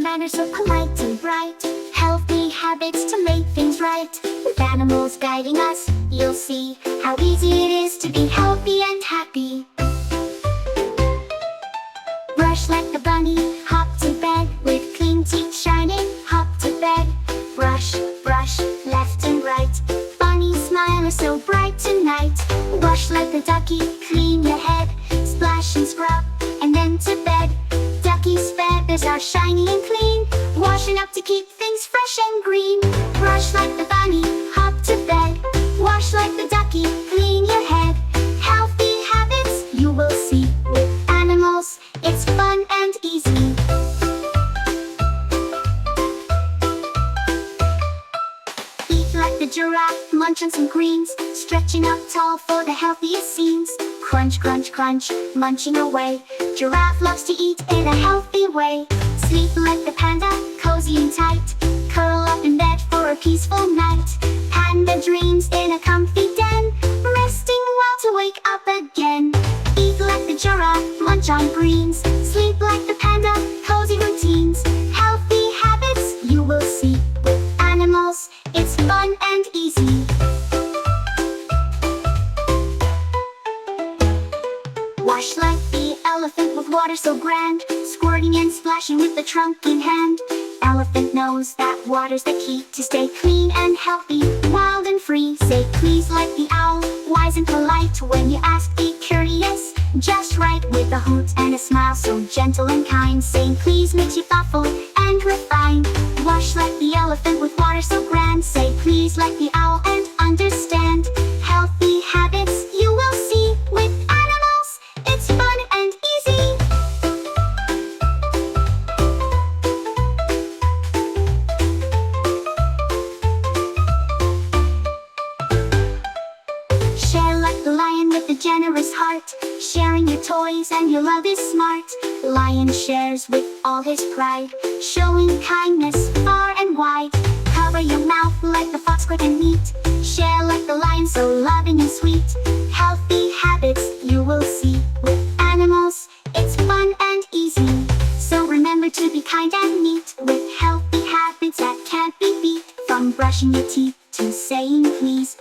manners so polite and bright. Healthy habits to make things right. With animals guiding us, you'll see how easy it is to be healthy and happy. Brush like a bunny, hop to bed with clean teeth shining. Hop to bed, brush, brush, left and right. Bunny smile is so bright tonight. Wash like a ducky, clean your head. Splash and scrub, and then to bed. Ducky's feathers are shiny and clean. Washing up to keep things fresh and green. Brush like the bunny, hop to bed. Wash like the ducky, clean your head. Healthy habits you will see. With animals, it's fun and easy. Eat like the giraffe, munch on some greens. Stretching up tall for the healthiest scenes. Crunch, crunch, crunch, munching away. Giraffe loves to eat in a healthy way. Sleep like the panda, cozy and tight. Curl up in bed for a peaceful night. Panda dreams in a comfy den, resting well to wake up again. Eat like the giraffe, munch on greens. Sleep like the panda, cozy routines. Healthy habits you will see. With animals, it's fun and easy. Wash like the elephant with water so grand. Squirting and splashing with the trunk in hand. Elephant knows that water's the key to stay clean and healthy, wild and free. Say please like the owl, wise and polite. When you ask, be curious, just right. With a hoot and a smile so gentle and kind. Saying please makes you thoughtful and refined. Wash like the elephant with water so grand. Say please like the owl and understand. Healthy habits you will see. With animals, it's fun and easy. Share like the lion with a generous heart. Sharing your toys and your love is smart. Lion shares with all his pride, showing kindness far and wide. Cover your mouth like the fox, quick and neat. Share like the lion, so loving and sweet. Healthy habits you will see. With animals, it's fun and easy. So remember to be kind and neat. With healthy habits that can't be beat. From brushing your teeth to saying please.